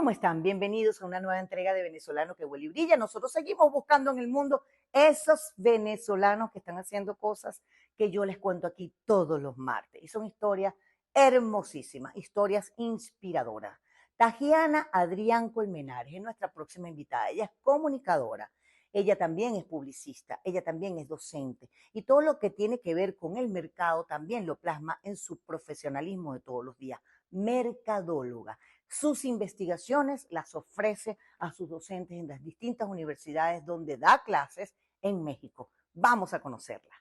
¿Cómo están? Bienvenidos a una nueva entrega de Venezolano que huele y brilla. Nosotros seguimos buscando en el mundo esos venezolanos que están haciendo cosas que yo les cuento aquí todos los martes. Y son historias hermosísimas, historias inspiradoras. Tajiana Adrián Colmenares es nuestra próxima invitada. Ella es comunicadora. Ella también es publicista, ella también es docente y todo lo que tiene que ver con el mercado también lo plasma en su profesionalismo de todos los días. Mercadóloga. Sus investigaciones las ofrece a sus docentes en las distintas universidades donde da clases en México. Vamos a conocerla.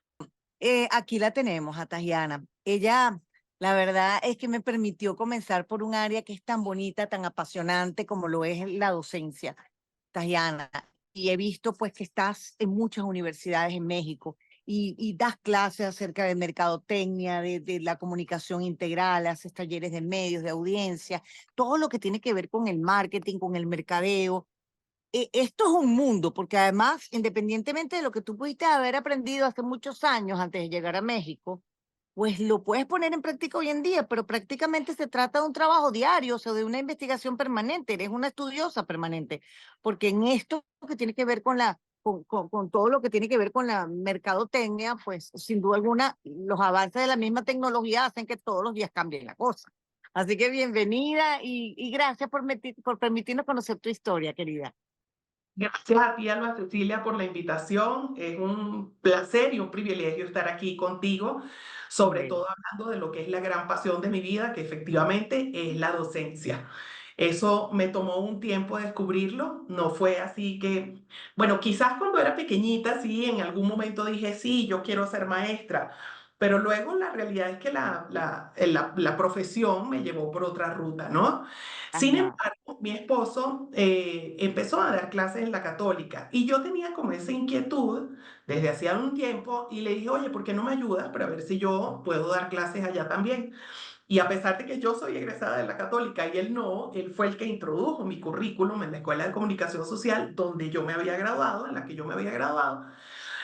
Aquí la tenemos, a Tajiana. Ella, la verdad es que me permitió comenzar por un área que es tan bonita, tan apasionante como lo es la docencia, Tajiana. Y he visto pues que estás en muchas universidades en México y das clases acerca de mercadotecnia, de la comunicación integral, haces talleres de medios, de audiencia, todo lo que tiene que ver con el marketing, con el mercadeo. Esto es un mundo, porque además, independientemente de lo que tú pudiste haber aprendido hace muchos años antes de llegar a México, pues lo puedes poner en práctica hoy en día, pero prácticamente se trata de un trabajo diario, o sea, de una investigación permanente, eres una estudiosa permanente, porque en esto que tiene que ver con todo lo que tiene que ver con la mercadotecnia, pues sin duda alguna, los avances de la misma tecnología hacen que todos los días cambien la cosa. Así que bienvenida y gracias por permitirnos conocer tu historia, querida. Gracias a ti, Alba Cecilia, por la invitación. Es un placer y un privilegio estar aquí contigo, sobre Bueno. todo hablando de lo que es la gran pasión de mi vida, que efectivamente es la docencia. Eso me tomó un tiempo descubrirlo, no fue así que, bueno, quizás cuando era pequeñita, sí, en algún momento dije, sí, yo quiero ser maestra, pero luego la realidad es que la profesión me llevó por otra ruta, ¿no? Sin Ajá, embargo, mi esposo empezó a dar clases en la católica y yo tenía como esa inquietud desde hacía un tiempo y le dije, oye, ¿por qué no me ayudas para ver si yo puedo dar clases allá también? Y a pesar de que yo soy egresada de la católica y él no, él fue el que introdujo mi currículum en la Escuela de Comunicación Social donde yo me había graduado, en la que yo me había graduado.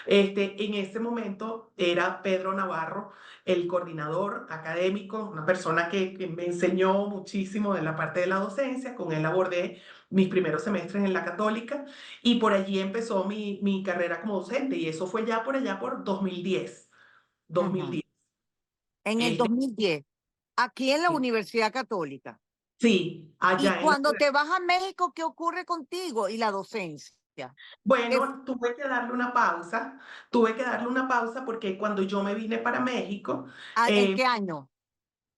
En ese momento era Pedro Navarro, el coordinador académico, una persona que me enseñó muchísimo de la parte de la docencia. Con él abordé mis primeros semestres en la Católica y por allí empezó mi carrera como docente y eso fue ya por allá por 2010. ajá. 2010. En el Este, 2010, aquí en la Universidad Católica. sí, Y allá en la... cuando te vas a México, ¿qué ocurre contigo y la docencia? ¿Qué Bueno, tuve que darle una pausa porque cuando yo me vine para México, ¿En eh, qué año?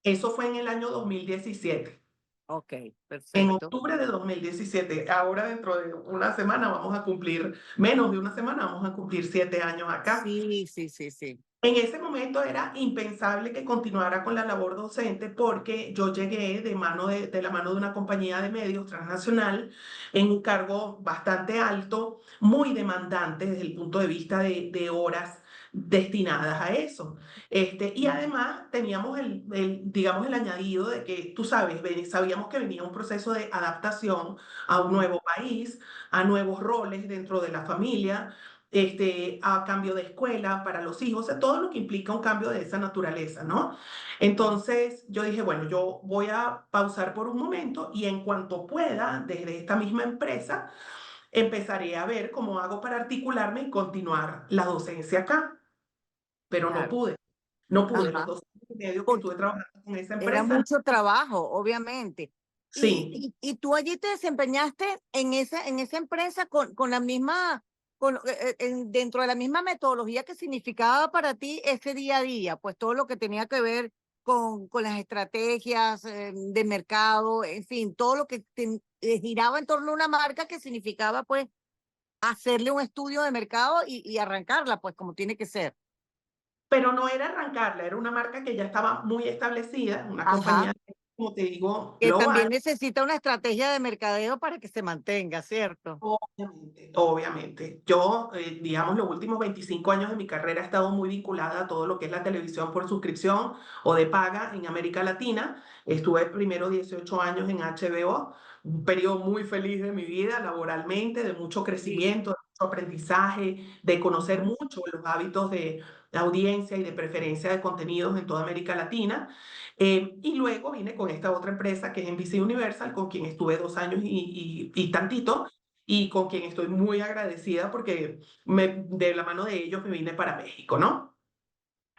eso fue en el año 2017. Ok, En perfecto. octubre de 2017, ahora dentro de una semana vamos a cumplir, menos de una semana vamos a cumplir 7 años acá. Sí, sí, sí, sí. En ese momento era impensable que continuara con la labor docente porque yo llegué de la mano de una compañía de medios transnacional en un cargo bastante alto, muy demandante desde el punto de vista de horas destinadas a eso. Y además teníamos digamos, el añadido de que, tú sabes, sabíamos que venía un proceso de adaptación a un Mm, nuevo país, a nuevos roles dentro de la familia, a cambio de escuela para los hijos, o sea, todo lo que implica un cambio de esa naturaleza, ¿no? mm. Entonces yo dije, bueno, yo voy a pausar por un momento y en cuanto pueda, desde esta misma empresa, empezaré a ver cómo hago para articularme y continuar la docencia acá, pero no Claro. pude, no pude, los Ajá. 2 años y medio que Porque estuve trabajando con esa era empresa, mucho trabajo, obviamente. sí. Y tú allí te desempeñaste en esa empresa con la misma, dentro de la misma metodología que significaba para ti ese día a día, pues todo lo que tenía que ver con las estrategias de mercado, en fin, todo lo que giraba en torno a una marca que significaba pues hacerle un estudio de mercado y arrancarla pues como tiene que ser. Pero no era arrancarla, era una marca que ya estaba muy establecida, una Ajá. compañía, como te digo, Que global. también necesita una estrategia de mercadeo para que se mantenga, ¿cierto? Obviamente, obviamente. Yo, digamos, los últimos 25 años de mi carrera he estado muy vinculada a todo lo que es la televisión por suscripción o de paga en América Latina. Estuve primero 18 años en HBO, un periodo muy feliz de mi vida, laboralmente, de mucho Sí. crecimiento, de aprendizaje, de conocer mucho los hábitos de audiencia y de preferencia de contenidos en toda América Latina. Y luego vine con esta otra empresa que es NBC Universal, con quien estuve 2 años y tantito, y con quien estoy muy agradecida porque de la mano de ellos me vine para México, ¿no?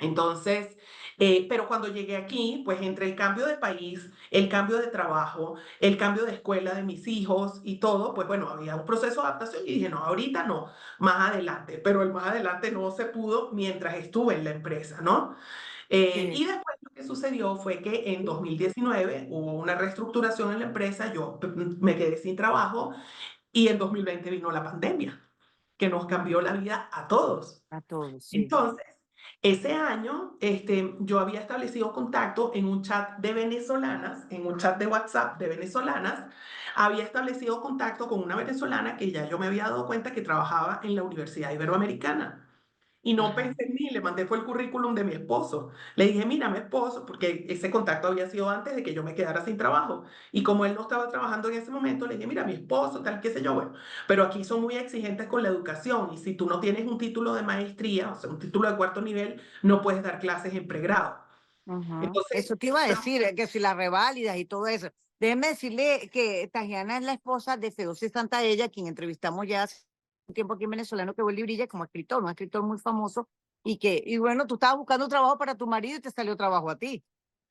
Entonces, pero cuando llegué aquí, pues entre el cambio de país, el cambio de trabajo, el cambio de escuela de mis hijos y todo, pues bueno, había un proceso de adaptación y dije, no, ahorita no, más adelante, pero el más adelante no se pudo mientras estuve en la empresa, ¿no? Sí, Y después lo que sucedió fue que en 2019 hubo una reestructuración en la empresa, yo me quedé sin trabajo y en 2020 vino la pandemia, que nos cambió la vida a todos. a todos, sí. Entonces, ese año, yo había establecido contacto en un chat de venezolanas, en un chat de WhatsApp de venezolanas, había establecido contacto con una venezolana que ya yo me había dado cuenta que trabajaba en la Universidad Iberoamericana. Y no Ajá. pensé en mí, le mandé fue el currículum de mi esposo. Le dije, mira, mi esposo, porque ese contacto había sido antes de que yo me quedara sin trabajo. Y como él no estaba trabajando en ese momento, le dije, mira, mi esposo, tal, qué sé yo, bueno. Pero aquí son muy exigentes con la educación y si tú no tienes un título de maestría, o sea, un título de cuarto nivel, no puedes dar clases en pregrado. Ujú. Entonces, Eso te iba a decir, que si las reválidas y todo eso. Déjeme decirle que Tajiana es la esposa de Feoce Santaella, quien entrevistamos ya hace un tiempo aquí en Venezolano, que vuelve y brilla como escritor, un escritor muy famoso, y bueno, tú estabas buscando trabajo para tu marido y te salió trabajo a ti.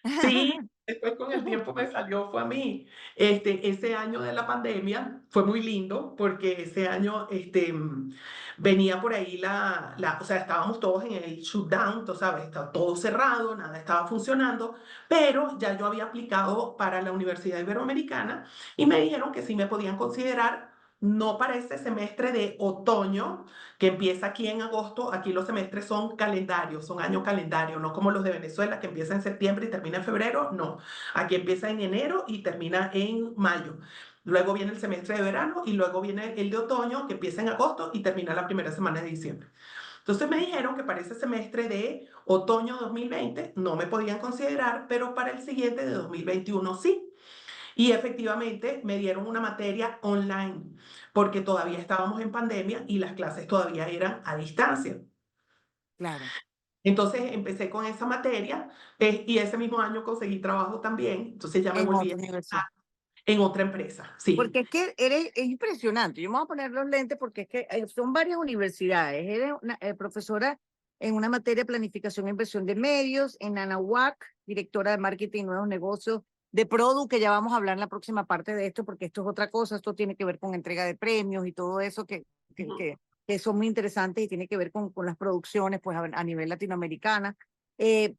sí, después con el tiempo me salió, fue a mí. Ese año de la pandemia fue muy lindo porque ese año venía por ahí o sea, estábamos todos en el shutdown, tú sabes, estaba todo cerrado, nada estaba funcionando, pero ya yo había aplicado para la Universidad Iberoamericana y me dijeron que sí me podían considerar. No para este semestre de otoño, que empieza aquí en agosto. Aquí los semestres son calendarios, son año calendario, no como los de Venezuela que empieza en septiembre y termina en febrero, no. Aquí empieza en enero y termina en mayo. Luego viene el semestre de verano y luego viene el de otoño que empieza en agosto y termina la primera semana de diciembre. Entonces me dijeron que para ese semestre de otoño 2020 no me podían considerar, pero para el siguiente de 2021 sí. Y efectivamente me dieron una materia online, porque todavía estábamos en pandemia y las clases todavía eran a distancia. Claro, Entonces empecé con esa materia y ese mismo año conseguí trabajo también. Entonces ya me en volví otra universidad. en otra empresa. Sí, Porque es que es impresionante. Yo me voy a poner los lentes porque es que son varias universidades. Eres una, profesora en una materia de planificación e inversión de medios, en Anahuac, directora de marketing y nuevos negocios, de Produ, que ya vamos a hablar en la próxima parte de esto, porque esto es otra cosa, esto tiene que ver con entrega de premios y todo eso que, ujú, que, que son muy interesantes y tiene que ver con las producciones pues, a nivel latinoamericana.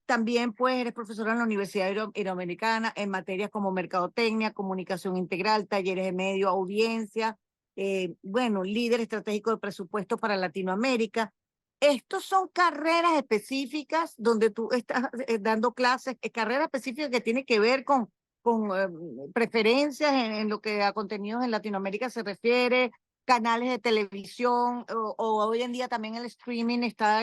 También pues eres profesora en la Universidad Iberoamericana en materias como mercadotecnia, comunicación integral, talleres de medio, audiencia, bueno, líder estratégico de presupuesto para Latinoamérica. Estos son carreras específicas donde tú estás dando clases, carreras específicas que tienen que ver con preferencias en lo que a contenidos en Latinoamérica se refiere, canales de televisión o hoy en día también el streaming está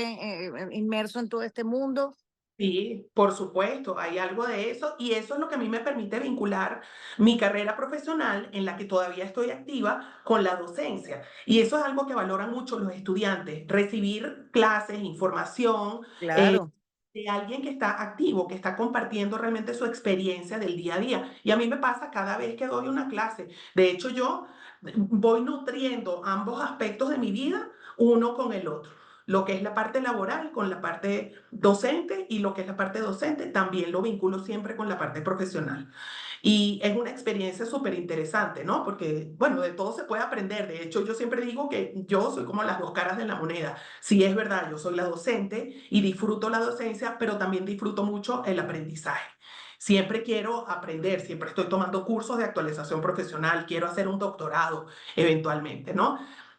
inmerso en todo este mundo. sí, por supuesto, hay algo de eso y eso es lo que a mí me permite vincular mi carrera profesional en la que todavía estoy activa con la docencia. Y eso es algo que valoran mucho los estudiantes, recibir clases, información, Claro. de alguien que está activo, que está compartiendo realmente su experiencia del día a día. Y a mí me pasa cada vez que doy una clase. De hecho, yo voy nutriendo ambos aspectos de mi vida, uno con el otro. Lo que es la parte laboral con la parte docente y lo que es la parte docente también lo vinculo siempre con la parte profesional. Y es una experiencia súper interesante, ¿no? Porque, bueno, de todo se puede aprender. De hecho, yo siempre digo que yo soy como las dos caras de la moneda. Sí, es verdad, yo soy la docente y disfruto la docencia, pero también disfruto mucho el aprendizaje. Siempre quiero aprender, siempre estoy tomando cursos de actualización profesional, quiero hacer un doctorado eventualmente, ¿no?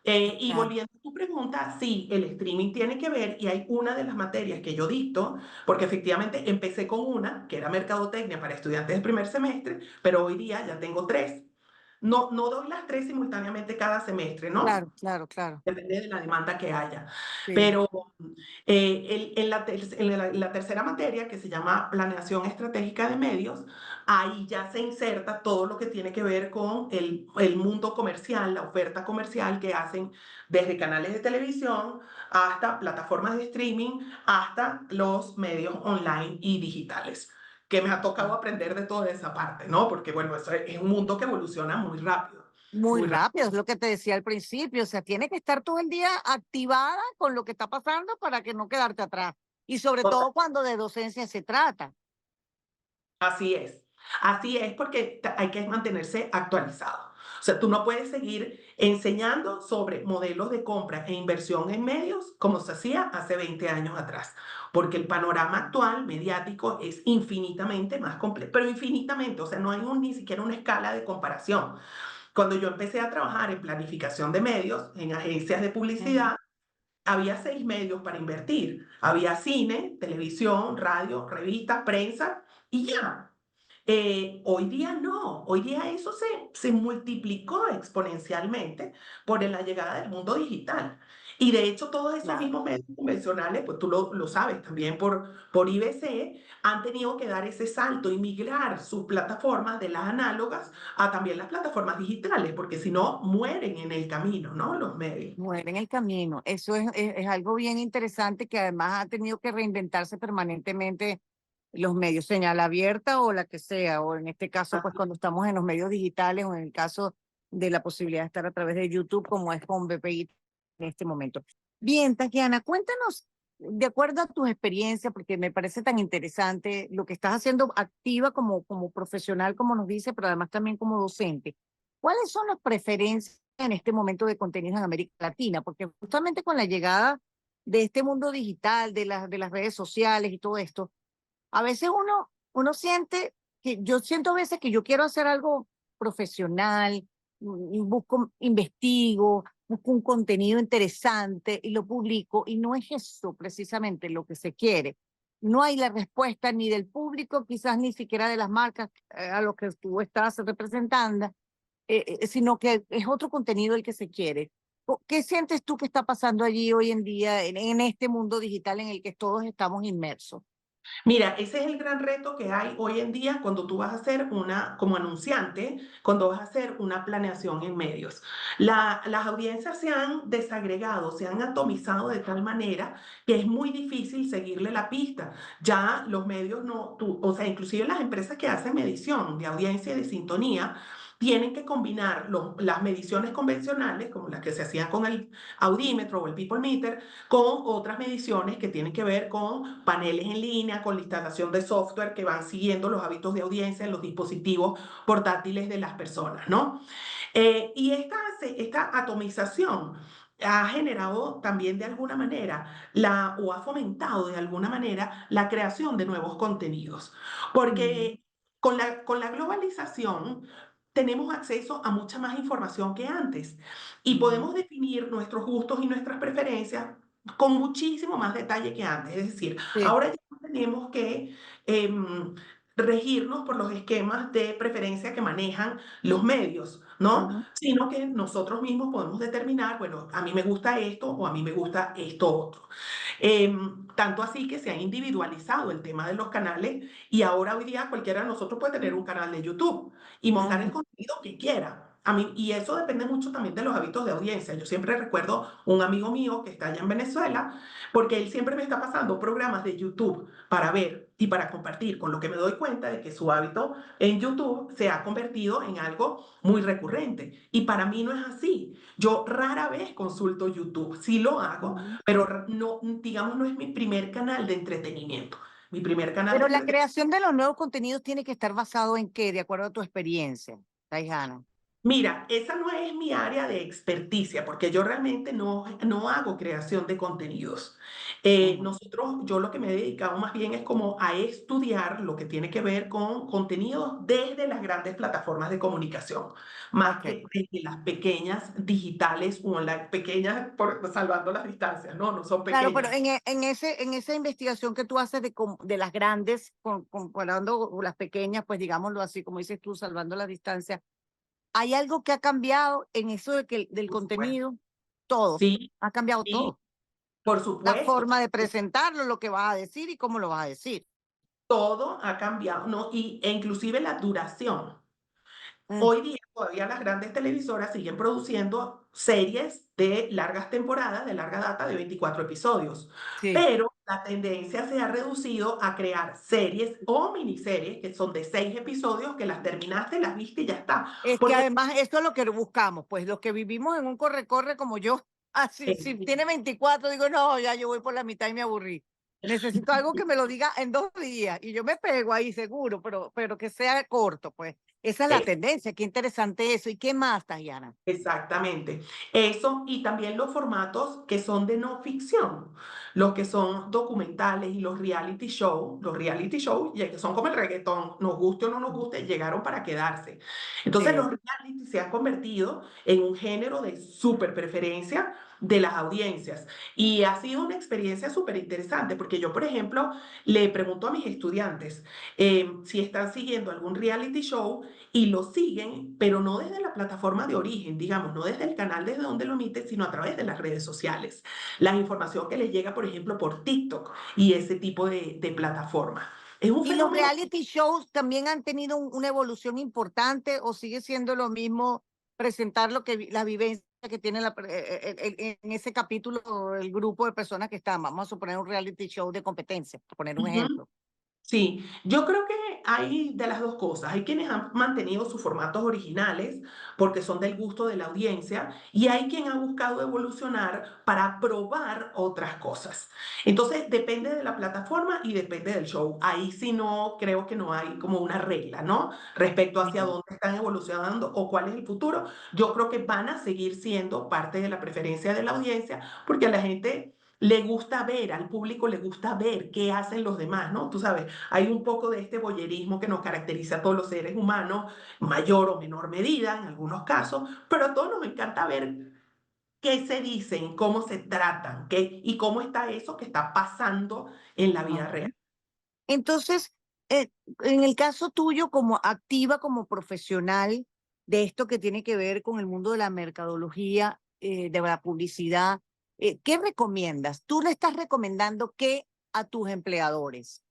Y Claro. volviendo a tu pregunta, sí, el streaming tiene que ver y hay una de las materias que yo dicto, porque efectivamente empecé con una, que era mercadotecnia para estudiantes del primer semestre, pero hoy día ya tengo tres. no doy las 3 simultáneamente cada semestre, ¿no? Claro, claro, claro. Depende de la demanda que haya. Sí. Pero en la tercera materia, que se llama Planeación Estratégica de Medios, ahí ya se inserta todo lo que tiene que ver con el mundo comercial, la oferta comercial que hacen desde canales de televisión hasta plataformas de streaming, hasta los medios online y digitales, que me ha tocado aprender de toda esa parte, ¿no? Porque bueno, eso es un mundo que evoluciona muy rápido, Muy muy rápido. rápido, es lo que te decía al principio, o sea, tiene que estar todo el día activada con lo que está pasando para que no quedarte atrás. Y sobre todo cuando de docencia se trata. Así es porque hay que mantenerse actualizado. O sea, tú no puedes seguir enseñando sobre modelos de compra e inversión en medios como se hacía hace 20 años atrás, porque el panorama actual mediático es infinitamente más complejo, pero infinitamente, o sea, no hay ni siquiera una escala de comparación. Cuando yo empecé a trabajar en planificación de medios, en agencias de Ujú. publicidad, había 6 medios para invertir. Había cine, televisión, radio, revistas, prensa y ya. Hoy día no, hoy día eso se multiplicó exponencialmente por la llegada del mundo digital. Y de hecho todos esos Claro. mismos medios convencionales, pues tú lo sabes también por IBC, han tenido que dar ese salto y migrar sus plataformas de las análogas a también las plataformas digitales, porque si no mueren en el camino, ¿no? Los medios. Muere en el camino. Eso es algo bien interesante que además ha tenido que reinventarse permanentemente los medios, señal abierta o la que sea, o en este caso, pues cuando estamos en los medios digitales o en el caso de la posibilidad de estar a través de YouTube, como es con BPI en este momento. Bien, Tatiana, cuéntanos, de acuerdo a tus experiencias, porque me parece tan interesante lo que estás haciendo activa como profesional, como nos dice, pero además también como docente. ¿Cuáles son las preferencias en este momento de contenidos en América Latina? Porque justamente con la llegada de este mundo digital, de las redes sociales y todo esto, a veces uno siente que yo siento a veces que yo quiero hacer algo profesional, busco, investigo, busco un contenido interesante y lo publico y no es eso precisamente lo que se quiere. No hay la respuesta ni del público, quizás ni siquiera de las marcas a los que tú estás representando, sino que es otro contenido el que se quiere. ¿Qué sientes tú que está pasando allí hoy en día en este mundo digital en el que todos estamos inmersos? Mira, ese es el gran reto que hay hoy en día cuando tú vas a hacer como anunciante, cuando vas a hacer una planeación en medios. Las audiencias se han desagregado, se han atomizado de tal manera que es muy difícil seguirle la pista. Ya los medios no, o sea, inclusive las empresas que hacen medición de audiencia y de sintonía, tienen que combinar las mediciones convencionales, como las que se hacían con el audímetro o el people meter, con otras mediciones que tienen que ver con paneles en línea, con la instalación de software que van siguiendo los hábitos de audiencia en los dispositivos portátiles de las personas, ¿no? Y esta atomización ha generado también de alguna manera o ha fomentado de alguna manera la creación de nuevos contenidos, Mm, porque con la globalización tenemos acceso a mucha más información que antes y mm, podemos definir nuestros gustos y nuestras preferencias con muchísimo más detalle que antes. Es decir, sí. ahora ya no tenemos que em, regirnos por los esquemas de preferencia que manejan los medios, ¿no? Ujú, Sino que nosotros mismos podemos determinar, bueno, a mí me gusta esto o a mí me gusta esto otro. Tanto así que se ha individualizado el tema de los canales y ahora hoy día cualquiera de nosotros puede tener un canal de YouTube y montar el ujú, contenido que quiera. Y eso depende mucho también de los hábitos de audiencia. Yo siempre recuerdo un amigo mío que está allá en Venezuela, porque él siempre me está pasando programas de YouTube para ver y para compartir, con lo que me doy cuenta de que su hábito en YouTube se ha convertido en algo muy recurrente. Y para mí no es así. Yo rara vez consulto YouTube, sí lo hago, ujú. pero no, digamos, no es mi primer canal de entretenimiento. Mi primer canal de Pero la entretenimiento. creación de los nuevos contenidos tiene que estar basado en qué, de acuerdo a tu experiencia, Taijana. Mira, esa no es mi área de experticia, porque yo realmente no hago creación de contenidos. Ujú. Yo lo que me he dedicado más bien es como a estudiar lo que tiene que ver con contenidos desde las grandes plataformas de comunicación, más Ok. que desde las pequeñas digitales o las pequeñas, salvando las distancias, no, no son Claro, pero pequeñas. en esa investigación que tú haces de las grandes, comparando las pequeñas, pues digámoslo así, como dices tú, salvando la distancia, ¿Hay algo que ha cambiado en eso de que del Por supuesto. contenido? Todo, Sí, ha cambiado sí, todo. por La supuesto. forma de presentarlo, lo que vas a decir y cómo lo vas a decir. Todo ha cambiado, ¿no? E inclusive la duración. Mm, Hoy día todavía las grandes televisoras siguen produciendo series de largas temporadas, de larga data, de 24 episodios, sí. pero la tendencia se ha reducido a crear series o miniseries que son de 6 episodios que las terminaste, las viste y ya está. Es que Porque además esto es lo que buscamos, pues los que vivimos en un corre-corre como yo, así, eh, si tiene 24 digo, no, ya yo voy por la mitad y me aburrí. Necesito algo que me lo diga en 2 días y yo me pego ahí seguro, pero que sea corto, pues. Esa es la eh, tendencia, qué interesante eso. ¿Y qué más, Tayana? exactamente. Eso y también los formatos que son de no ficción, los que son documentales y los reality show, ya que son como el reggaetón, nos guste o no nos guste, llegaron para quedarse. Entonces los Sí. reality se han convertido en un género de súper preferencia de las audiencias y ha sido una experiencia súper interesante porque yo, por ejemplo, le pregunto a mis estudiantes si están siguiendo algún reality show y lo siguen, pero no desde la plataforma de origen, digamos, no desde el canal desde donde lo emiten, sino a través de las redes sociales. La información que les llega, por ejemplo, por TikTok y ese tipo de plataformas. Es un ¿Y los fenómeno. reality shows también han tenido una evolución importante o sigue siendo lo mismo presentar lo que la vivencia que tiene en ese capítulo el grupo de personas que están? Vamos a suponer un reality show de competencia, por poner un Ujú. ejemplo. Sí, yo creo que hay de las dos cosas. Hay quienes han mantenido sus formatos originales porque son del gusto de la audiencia y hay quien ha buscado evolucionar para probar otras cosas. Entonces, depende de la plataforma y depende del show. Ahí sí no creo que no hay como una regla, ¿no? Respecto hacia Ujú. dónde están evolucionando o cuál es el futuro. Yo creo que van a seguir siendo parte de la preferencia de la audiencia porque a la gente le gusta ver, al público le gusta ver qué hacen los demás, ¿no? Tú sabes, hay un poco de este voyerismo que nos caracteriza a todos los seres humanos, mayor o menor medida en algunos casos, pero a todos nos encanta ver qué se dicen, cómo se tratan, qué, y cómo está eso que está pasando en la vida real. Ujú. Entonces, eh, en el caso tuyo, como activa, como profesional de esto que tiene que ver con el mundo de la mercadología, de la publicidad, ¿qué recomiendas? ¿Tú le estás recomendando qué a tus empleadores?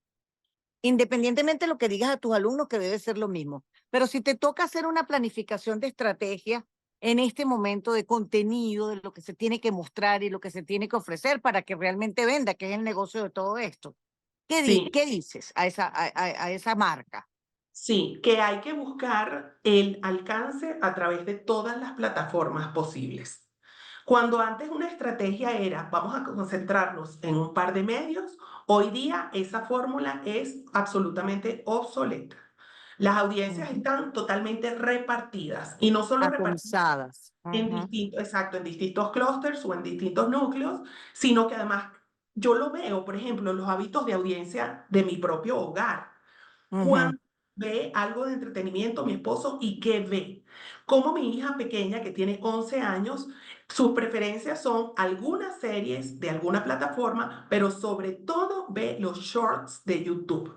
Independientemente de lo que digas a tus alumnos, que debe ser lo mismo. Pero si te toca hacer una planificación de estrategia en este momento de contenido, de lo que se tiene que mostrar y lo que se tiene que ofrecer para que realmente venda, que es el negocio de todo esto, Sí, qué dices a esa marca? sí, que hay que buscar el alcance a través de todas las plataformas posibles. Cuando antes una estrategia era, vamos a concentrarnos en un par de medios, hoy día esa fórmula es absolutamente obsoleta. Las audiencias Ujú. están totalmente repartidas y no solo repartidas Atomizadas. en Ujú, distintos, exacto, en distintos clústeres o en distintos núcleos, sino que además yo lo veo, por ejemplo, en los hábitos de audiencia de mi propio hogar. ujú, Cuando ve algo de entretenimiento mi esposo y qué ve. Como mi hija pequeña que tiene 11 años, sus preferencias son algunas series de alguna plataforma, pero sobre todo ve los shorts de YouTube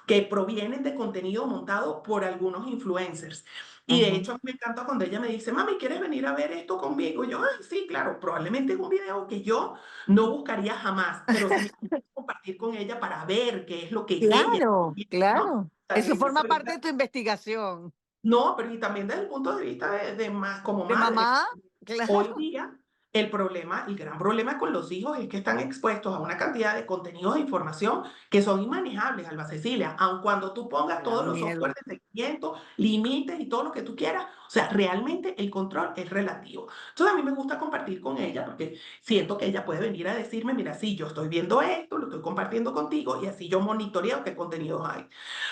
que provienen de contenido montado por algunos influencers. Y de ujú. hecho, a mí me encanta cuando ella me dice, mami, ¿quieres venir a ver esto conmigo? Y yo, ay, sí, claro, probablemente es un video que yo no buscaría jamás, pero sí me gusta compartir con ella para ver qué es lo que ella está Claro, viendo, ¿no? O claro. sea, Eso dice forma parte de ahorita, tu investigación. no, pero y también desde el punto de vista de más como De madre. mamá, claro. Hoy día, el problema, el gran problema con los hijos es que están expuestos a una cantidad de contenidos de información que son inmanejables, Alba Cecilia, aun cuando tú pongas Me da todos los softwares miedo. de seguimiento, límites y todo lo que tú quieras, o sea, realmente el control es relativo. Entonces a mí me gusta compartir con ella porque siento que ella puede venir a decirme, mira, sí, yo estoy viendo esto, lo estoy compartiendo contigo y así yo monitoreo qué contenidos hay.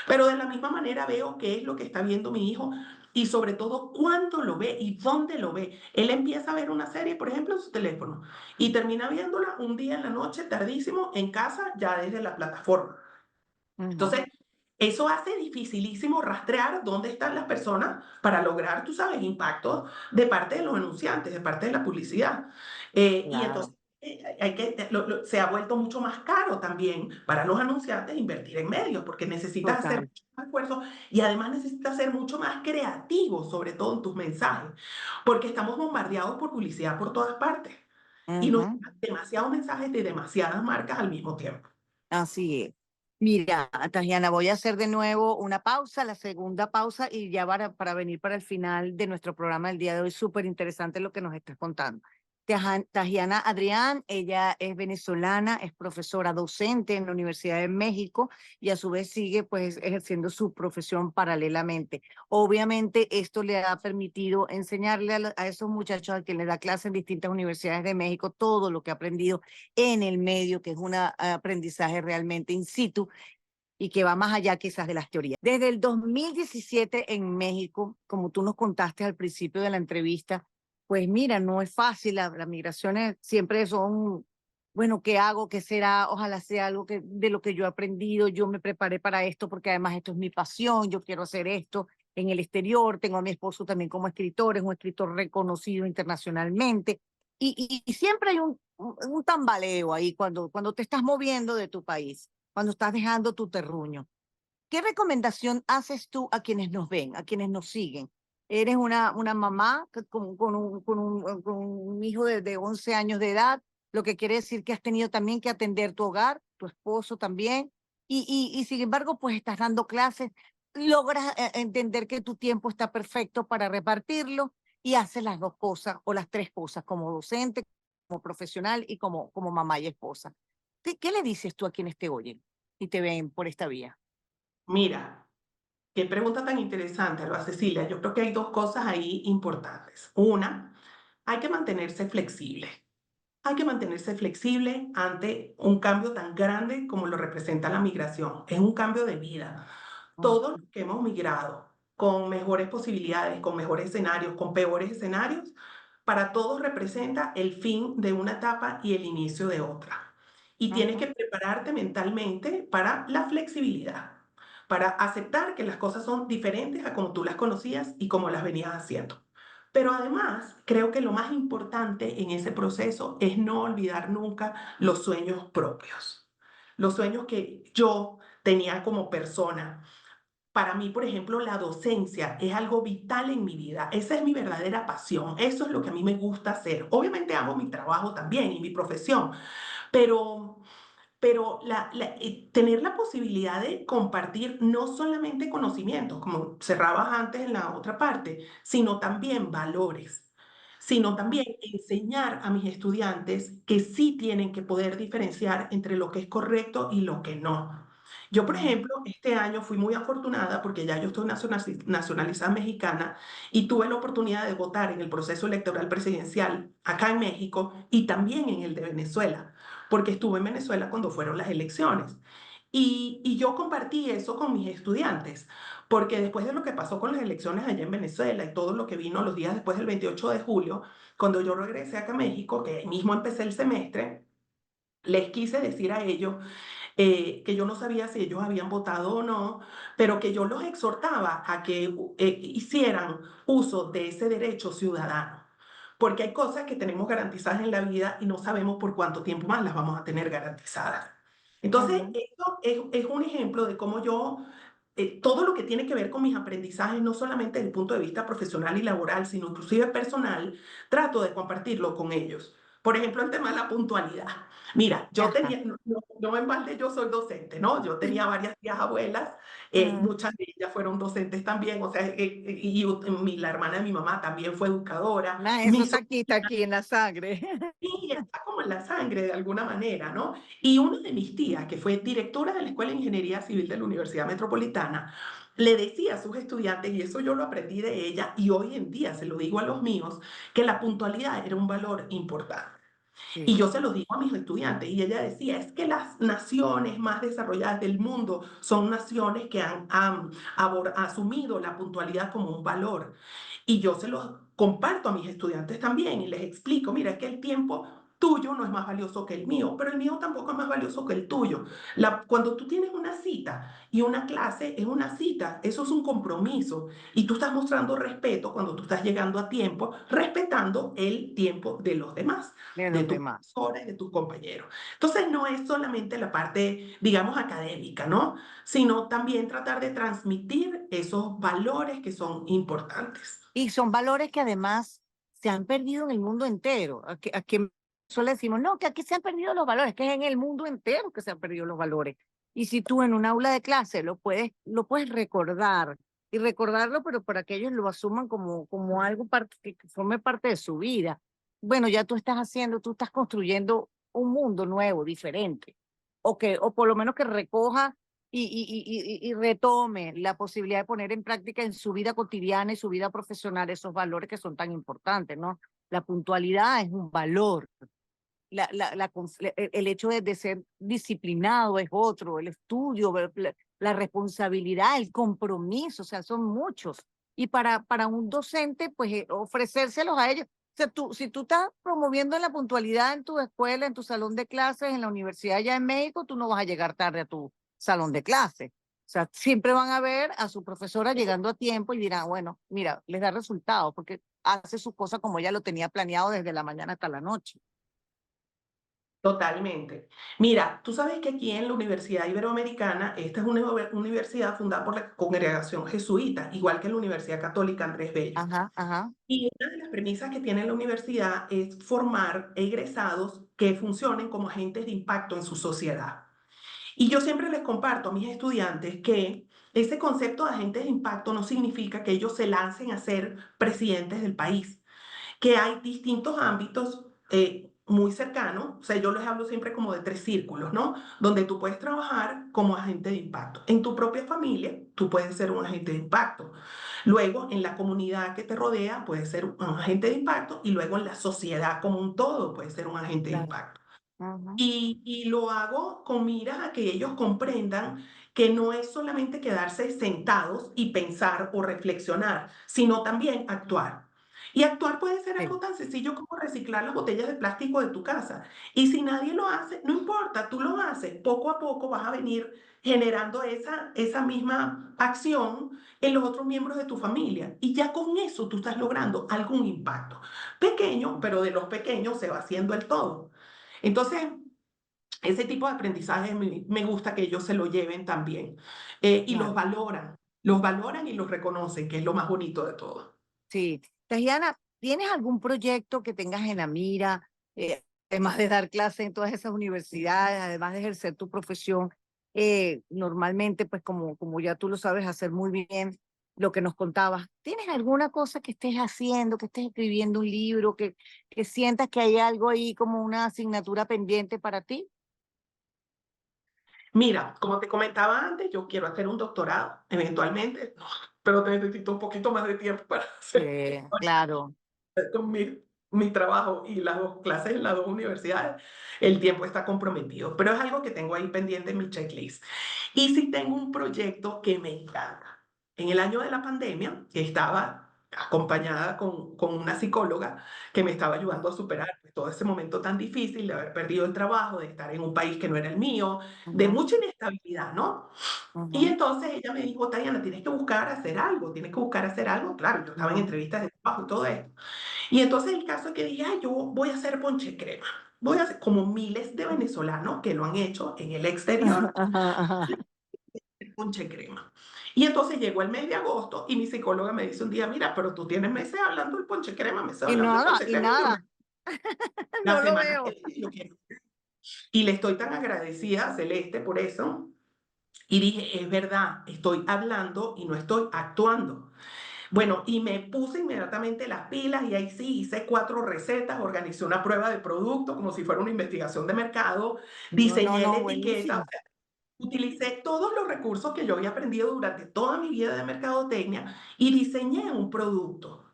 Pero de la misma manera veo qué es lo que está viendo mi hijo y sobre todo cuándo lo ve y dónde lo ve. Él empieza a ver una serie, por ejemplo, en su teléfono y termina viéndola un día en la noche, tardísimo, en casa, ya desde la plataforma. Ujú, Entonces, eso hace dificilísimo rastrear dónde están las personas para lograr, tú sabes, impactos de parte de los anunciantes, de parte de la publicidad. Y entonces, claro. se ha vuelto mucho más caro también para los anunciantes invertir en medios, porque necesitas hacer Total. mucho más esfuerzo y además necesitas ser mucho más creativo, sobre todo en tus mensajes, porque estamos bombardeados por publicidad por todas partes y nos Ujú. llegan demasiados mensajes de demasiadas marcas al mismo tiempo. Así es. Mira, Tatiana, voy a hacer de nuevo una pausa, la segunda pausa, y ya para venir para el final de nuestro programa del día de hoy. Súper interesante lo que nos estás contando. Tajiana Adrián, ella es venezolana, es profesora docente en la Universidad de México y a su vez sigue pues ejerciendo su profesión paralelamente. Obviamente esto le ha permitido enseñarle a esos muchachos a quienes da clase en distintas universidades de México todo lo que ha aprendido en el medio, que es un aprendizaje realmente in situ y que va más allá quizás de las teorías. Desde el 2017 en México, como tú nos contaste al principio de la entrevista, pues mira, no es fácil, las migraciones siempre son, bueno, ¿qué hago? ¿Qué será? Ojalá sea algo que, de lo que yo he aprendido, yo me preparé para esto porque además esto es mi pasión, yo quiero hacer esto en el exterior, tengo a mi esposo también como escritor, es un escritor reconocido internacionalmente, y siempre hay un tambaleo ahí cuando te estás moviendo de tu país, cuando estás dejando tu terruño. ¿Qué recomendación haces tú a quienes nos ven, a quienes nos siguen? Eres una mamá con un hijo de 11 años de edad, lo que quiere decir que has tenido también que atender tu hogar, tu esposo también, y sin embargo, pues estás dando clases, logras entender que tu tiempo está perfecto para repartirlo y haces las dos cosas o las tres cosas, como docente, como profesional y como mamá y esposa. ¿Qué le dices tú a quienes te oyen y te ven por esta vía? Mira, qué pregunta tan interesante, Alba Cecilia. Yo creo que hay dos cosas ahí importantes. Una, hay que mantenerse flexible. Hay que mantenerse flexible ante un cambio tan grande como lo representa la migración. Es un cambio de vida. Mm, Todos los que hemos migrado con mejores posibilidades, con mejores escenarios, con peores escenarios, para todos representa el fin de una etapa y el inicio de otra. Y tienes ujú, que prepararte mentalmente para la flexibilidad, para aceptar que las cosas son diferentes a como tú las conocías y como las venías haciendo. Pero además, creo que lo más importante en ese proceso es no olvidar nunca los sueños propios, los sueños que yo tenía como persona. Para mí, por ejemplo, la docencia es algo vital en mi vida. Esa es mi verdadera pasión. Eso es lo que a mí me gusta hacer. Obviamente amo mi trabajo también y mi profesión, pero tener la posibilidad de compartir no solamente conocimientos, como cerrabas antes en la otra parte, sino también valores, sino ujú, también enseñar a mis estudiantes que sí tienen que poder diferenciar entre lo que es correcto y lo que no. Yo, por ujú, ejemplo, este año fui muy afortunada porque ya yo estoy nacionalizada mexicana y tuve la oportunidad de votar en el proceso electoral presidencial acá en México y también en el de Venezuela porque estuve en Venezuela cuando fueron las elecciones. Y yo compartí eso con mis estudiantes, porque después de lo que pasó con las elecciones allá en Venezuela y todo lo que vino los días después del 28 de julio, cuando yo regresé acá a México, que ahí mismo empecé el semestre, les quise decir a ellos que yo no sabía si ellos habían votado o no, pero que yo los exhortaba a que hicieran uso de ese derecho ciudadano, porque hay cosas que tenemos garantizadas en la vida y no sabemos por cuánto tiempo más las vamos a tener garantizadas. Entonces, ujú, esto es un ejemplo de cómo yo, todo lo que tiene que ver con mis aprendizajes, no solamente desde el punto de vista profesional y laboral, sino inclusive personal, trato de compartirlo con ellos. Por ejemplo, el tema de la puntualidad. Mira, yo ajá, tenía, no en balde yo soy docente, ¿no? Yo tenía varias tías abuelas, ah, muchas de ellas fueron docentes también, o sea, la hermana de mi mamá también fue educadora, eso mi está aquí en la sangre. y está como en la sangre de alguna manera, ¿no? Y una de mis tías, que fue directora de la Escuela de Ingeniería Civil de la Universidad Metropolitana, le decía a sus estudiantes, y eso yo lo aprendí de ella, y hoy en día se lo digo a los míos, que la puntualidad era un valor importante. Y Sí. yo se los digo a mis estudiantes y ella decía, es que las naciones más desarrolladas del mundo son naciones que han asumido la puntualidad como un valor. Y yo se los comparto a mis estudiantes también y les explico, mira, es que el tiempo tuyo no es más valioso que el mío, pero el mío tampoco es más valioso que el tuyo. Cuando tú tienes una cita y una clase es una cita, eso es un compromiso y tú estás mostrando respeto cuando tú estás llegando a tiempo, respetando el tiempo de los demás, de de los tus demás. profesores, de tus compañeros. Entonces no es solamente la parte, digamos, académica, ¿no? Sino también tratar de transmitir esos valores que son importantes. Y son valores que además se han perdido en el mundo entero. Aquí en Venezuela decimos, no, que aquí se han perdido los valores, que es en el mundo entero que se han perdido los valores. Y si tú en un aula de clase lo puedes recordar y recordarlo, pero para que ellos lo asuman como algo que forme parte de su vida. Bueno, ya tú estás construyendo un mundo nuevo, diferente, o por lo menos que recoja y retome la posibilidad de poner en práctica en su vida cotidiana y su vida profesional esos valores que son tan importantes, ¿no? La puntualidad es un valor, el hecho de ser disciplinado es otro, el estudio, la responsabilidad, el compromiso, o sea, son muchos. Y para un docente, pues ofrecérselos a ellos. O sea, si tú estás promoviendo la puntualidad en tu escuela, en tu salón de clases, en la universidad allá en México, tú no vas a llegar tarde a tu salón de clases. O sea, siempre van a ver a su profesora llegando a tiempo y dirán, bueno, mira, les da resultados porque hace su cosa como ella lo tenía planeado desde la mañana hasta la noche. Totalmente. Mira, tú sabes que aquí en la Universidad Iberoamericana, esta es una universidad fundada por la Congregación Jesuita, igual que la Universidad Católica Andrés Bello. Ajá, ajá. Y una de las premisas que tiene la universidad es formar egresados que funcionen como agentes de impacto en su sociedad. Y yo siempre les comparto a mis estudiantes que ese concepto de agentes de impacto no significa que ellos se lancen a ser presidentes del país, que hay distintos ámbitos muy cercanos, o sea, yo les hablo siempre como de tres círculos, ¿no? Donde tú puedes trabajar como agente de impacto. En tu propia familia, tú puedes ser un agente de impacto. Luego, en la comunidad que te rodea, puedes ser un agente de impacto. Y luego en la sociedad como un todo, puedes ser un agente de Claro. impacto. Ajá. Y lo hago con miras a que ellos comprendan que no es solamente quedarse sentados y pensar o reflexionar, sino también actuar. Y actuar puede ser Sí, algo tan sencillo como reciclar las botellas de plástico de tu casa. Y si nadie lo hace, no importa, tú lo haces. Poco a poco vas a venir generando esa misma acción en los otros miembros de tu familia. Y ya con eso tú estás logrando algún impacto. Pequeño, pero de los pequeños se va haciendo el todo. Entonces, ese tipo de aprendizaje me gusta que ellos se lo lleven también. Y claro. los valoran y los reconocen, que es lo más bonito de todo. Sí. Tatiana, ¿tienes algún proyecto que tengas en la mira, además de dar clases en todas esas universidades, además de ejercer tu profesión, normalmente, pues como ya tú lo sabes hacer muy bien, lo que nos contabas, ¿tienes alguna cosa que estés haciendo, que estés escribiendo un libro, que sientas que hay algo ahí como una asignatura pendiente para ti? Mira, como te comentaba antes, yo quiero hacer un doctorado eventualmente, no, pero necesito un poquito más de tiempo para hacer Claro. con mi trabajo y las dos clases en las dos universidades. El tiempo está comprometido, pero es algo que tengo ahí pendiente en mi checklist. Y sí tengo un proyecto que me encanta. En el año de la pandemia estaba acompañada con una psicóloga que me estaba ayudando a superar pues, todo ese momento tan difícil de haber perdido el trabajo, de estar en un país que no era el mío, de Ujú, mucha inestabilidad, ¿no? Y ujú, entonces ella me dijo, Tayana, tienes que buscar hacer algo, tienes que buscar hacer algo. Claro, yo estaba en ujú, entrevistas de trabajo y todo esto. Y entonces el caso es que dije, ay, yo voy a hacer ponche crema. Voy a hacer como miles de venezolanos que lo han hecho en el exterior ajá, ajá. ponche crema. Y entonces llegó el mes de agosto y mi psicóloga me dice un día, mira, pero tú tienes meses hablando del ponche crema, meses Y hablando del nada, ponche y crema y yo nada, la no lo semana que veo. viene yo quiero. Y le estoy tan agradecida a Celeste por eso. Y dije, es verdad, estoy hablando y no estoy actuando. Bueno, y me puse inmediatamente las pilas y ahí sí hice 4 recetas, organicé una prueba de producto como si fuera una investigación de mercado, No, no, diseñé la no, etiqueta. buenísimo. Utilicé todos los recursos que yo había aprendido durante toda mi vida de mercadotecnia y diseñé un producto.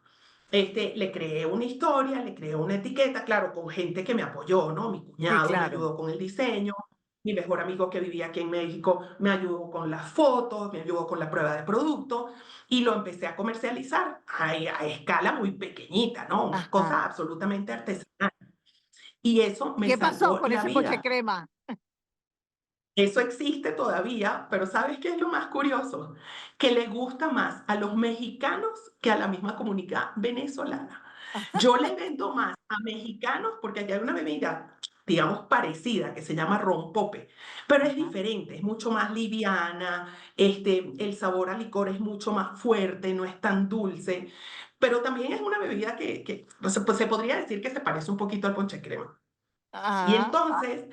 Le creé una historia, le creé una etiqueta, claro, con gente que me apoyó, ¿no? Mi Sí, cuñado me claro. ayudó con el diseño, mi mejor amigo que vivía aquí en México me ayudó con las fotos, me ayudó con la prueba de producto y lo empecé a comercializar a escala muy pequeñita, ¿no? Una Ajá. cosa absolutamente artesanal. y eso me ¿Qué pasó salvó con la ese ponche vida. crema? Eso existe todavía, pero ¿sabes qué es lo más curioso? Que le gusta más a los mexicanos que a la misma comunidad venezolana. Yo le vendo más a mexicanos porque aquí hay una bebida, digamos, parecida que se llama rompope, pero es Ajá. diferente, es mucho más liviana, el sabor a licor es mucho más fuerte, no es tan dulce, pero también es una bebida que pues, se podría decir que se parece un poquito al ponche crema. Y Ajá, entonces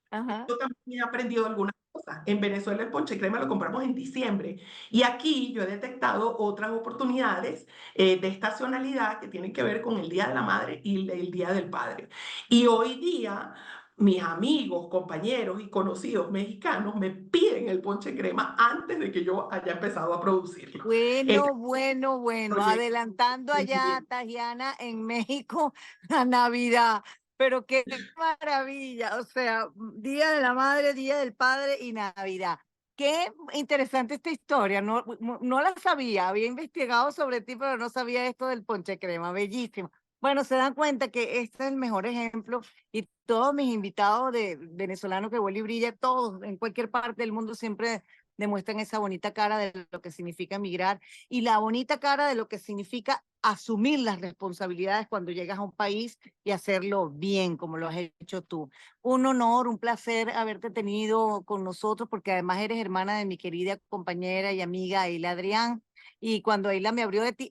ajá. yo también he aprendido algunas cosas. En Venezuela el ponche crema lo compramos en diciembre y aquí yo he detectado otras oportunidades de estacionalidad que tienen que ver con el Día de la Madre y el Día del Padre. Y hoy día mis amigos, compañeros y conocidos mexicanos me piden el ponche crema antes de que yo haya empezado a producirlo. Ese Bueno, bueno, bueno, proyecto adelantando de allá, emprendimiento. Tajiana, en México, la Navidad. Pero qué maravilla, o sea, Día de la Madre, Día del Padre y Navidad. Qué interesante esta historia, no la sabía, había investigado sobre ti, pero no sabía esto del ponche crema, bellísimo. Bueno, se dan cuenta que este es el mejor ejemplo y todos mis invitados de venezolanos que huele y brilla, todos en cualquier parte del mundo siempre demuestran esa bonita cara de lo que significa emigrar y la bonita cara de lo que significa asumir las responsabilidades cuando llegas a un país y hacerlo bien, como lo has hecho tú. Un honor, un placer haberte tenido con nosotros, porque además eres hermana de mi querida compañera y amiga Aila Adrián. Y cuando Aila me habló de ti,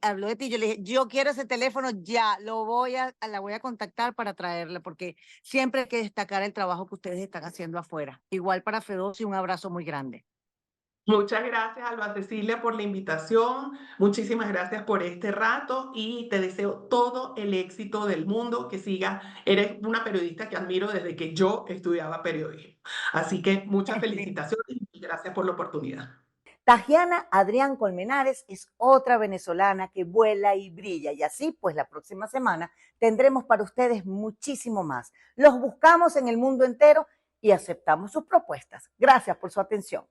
yo le dije, yo quiero ese teléfono ya, la voy a contactar para traerla, porque siempre hay que destacar el trabajo que ustedes están haciendo afuera. Igual para Fedosi, un abrazo muy grande. Muchas gracias, Alba Cecilia, por la invitación. Muchísimas gracias por este rato y te deseo todo el éxito del mundo, que sigas. Eres una periodista que admiro desde que yo estudiaba periodismo. Así que muchas felicitaciones y gracias por la oportunidad. Tajiana Adrián Colmenares es otra venezolana que vuela y brilla y así pues la próxima semana tendremos para ustedes muchísimo más. Los buscamos en el mundo entero y aceptamos sus propuestas. Gracias por su atención.